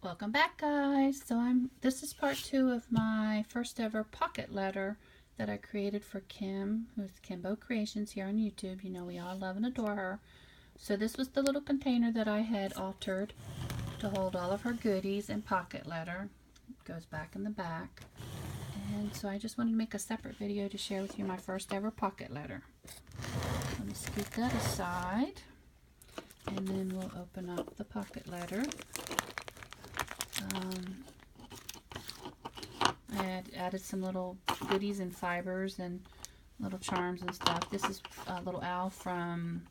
Welcome back, guys. This is part 2 of my first ever pocket letter that I created for Kim, who's Kimbo Creations here on YouTube. You know we all love and adore her. So this was the little container that I had altered to hold all of her goodies and pocket letter. It goes back in the back. And so I just wanted to make a separate video to share with you my first ever pocket letter. Let me scoot that aside. And then we'll open up the pocket letter. I had added some little goodies and fibers and little charms and stuff. This is a little owl from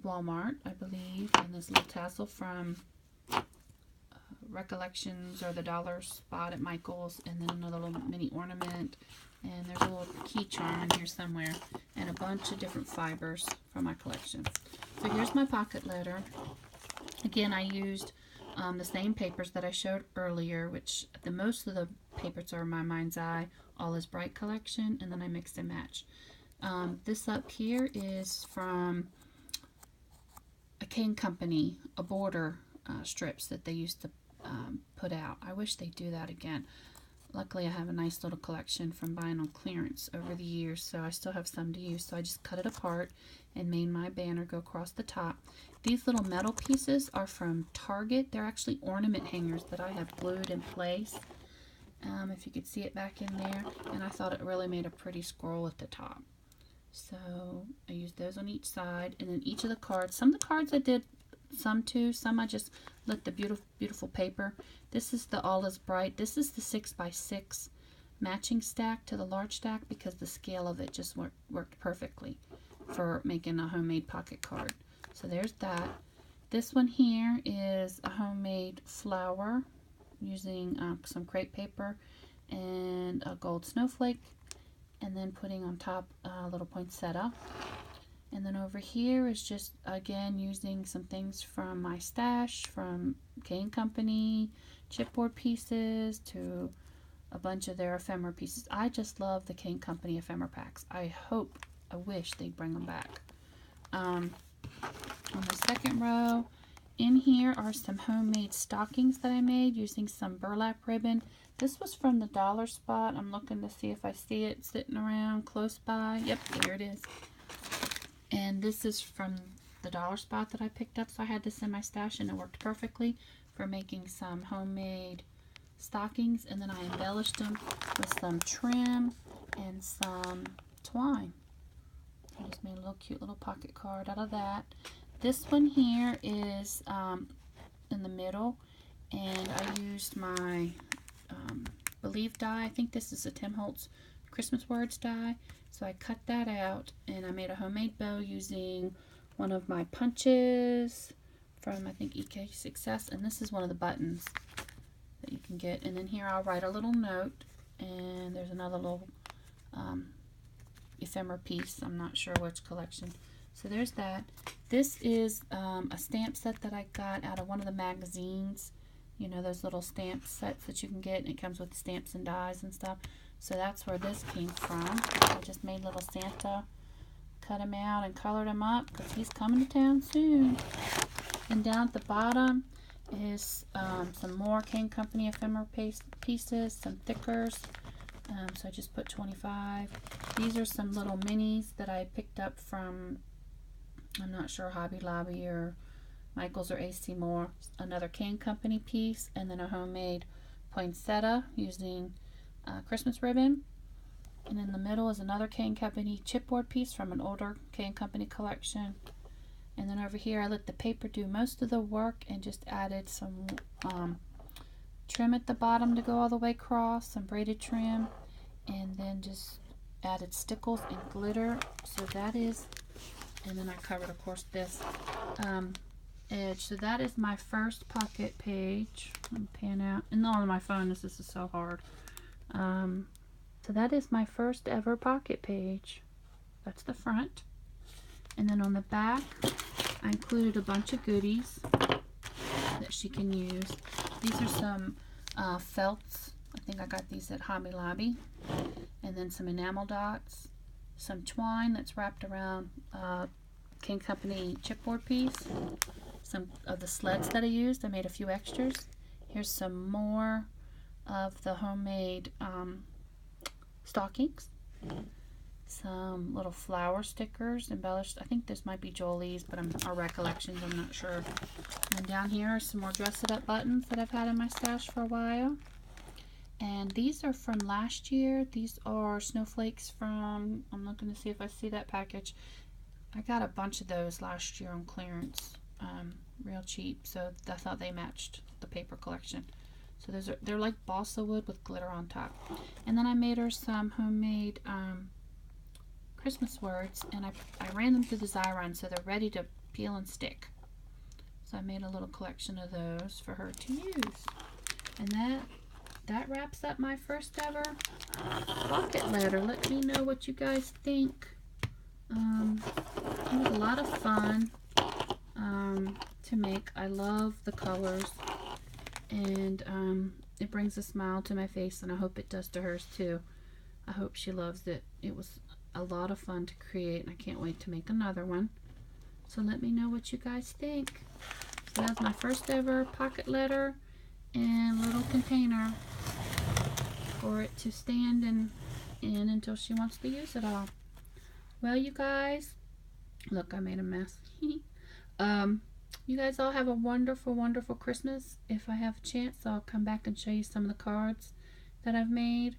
Walmart, I believe, and this little tassel from Recollections or the Dollar Spot at Michael's, and then another little mini ornament, and there's a little key charm in here somewhere, and a bunch of different fibers from my collection. So here's my pocket letter. Again, I used the same papers that I showed earlier, which most of the papers are My Mind's Eye All Is Bright collection, and then I mixed and matched. This up here is from a Cane Company, a border strips that they used to put out. I wish they'd do that again. Luckily I have a nice little collection from buying on clearance over the years, so I still have some to use. So I just cut it apart and made my banner go across the top. These little metal pieces are from Target. They're actually ornament hangers that I have glued in place. If you could see it back in there. And I thought it really made a pretty scroll at the top. So I used those on each side. And then each of the cards. Some of the cards I did some too. Some I just lit the beautiful paper. This is the All Is Bright. This is the 6x6 matching stack to the large stack because the scale of it just worked perfectly for making a homemade pocket card. So there's that. This one here is a homemade flower using some crepe paper and a gold snowflake, and then putting on top a little poinsettia. And then over here is just, again, using some things from my stash from Cane Company, chipboard pieces to a bunch of their ephemera pieces. I just love the Cane Company ephemera packs. I wish they'd bring them back. On the second row, in here are some homemade stockings that I made using some burlap ribbon. This was from the Dollar Spot. I'm looking to see if I see it sitting around close by. Yep, there it is. And this is from the Dollar Spot that I picked up, so I had this in my stash and it worked perfectly for making some homemade stockings. And then I embellished them with some trim and some twine. I just made a little cute little pocket card out of that. This one here is in the middle, and I used my Believe die. I think this is a Tim Holtz Christmas Words die. So I cut that out and I made a homemade bow using one of my punches from, I think, EK Success, and this is one of the buttons that you can get. And then here I'll write a little note, and there's another little ephemera piece. I'm not sure which collection. So there's that. This is a stamp set that I got out of one of the magazines. You know, those little stamp sets that you can get, and it comes with stamps and dies and stuff. So that's where this came from. I just made little Santa, cut him out and colored him up because he's coming to town soon. And down at the bottom is some more Cane Company ephemera pieces, some thickers. So I just put 25. These are some little minis that I picked up from, I'm not sure, Hobby Lobby or Michael's or AC Moore. Another Cane Company piece, and then a homemade poinsettia using Christmas ribbon. And in the middle is another Cane Company chipboard piece from an older Cane Company collection. And then over here I let the paper do most of the work and just added some trim at the bottom to go all the way across, some braided trim, and then just added stickles and glitter. So that is, and then I covered, of course, this edge. So that is my first pocket page. Let me pan out. And not on my phone, this is so hard. So that is my first ever pocket page. That's the front. And then on the back, I included a bunch of goodies that she can use. These are some felts. I think I got these at Hobby Lobby. And then some enamel dots, some twine that's wrapped around Cane Company chipboard piece, some of the sleds that I used. I made a few extras. Here's some more of the homemade stockings. Some little flower stickers embellished. I think this might be Jolie's, but our recollections, I'm not sure. And down here are some more dress it up buttons that I've had in my stash for a while. And these are from last year. These are snowflakes from, I'm looking to see if I see that package. I got a bunch of those last year on clearance, real cheap, so I thought they matched the paper collection. So they're like balsa wood with glitter on top. And then I made her some homemade Christmas words, and I ran them through the Xyron so they're ready to peel and stick. So I made a little collection of those for her to use. And that wraps up my first ever pocket letter. Let me know what you guys think. It was a lot of fun to make. I love the colors, and it brings a smile to my face, and I hope it does to hers too. I hope she loves it. It was a lot of fun to create, and I can't wait to make another one. So let me know what you guys think. So that's my first ever pocket letter and little container for it to stand in until she wants to use it all. Well, you guys, look, I made a mess. You guys all have a wonderful, wonderful Christmas. If I have a chance, I'll come back and show you some of the cards that I've made.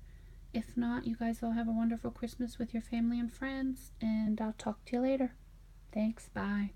If not, you guys all have a wonderful Christmas with your family and friends, and I'll talk to you later. Thanks, bye.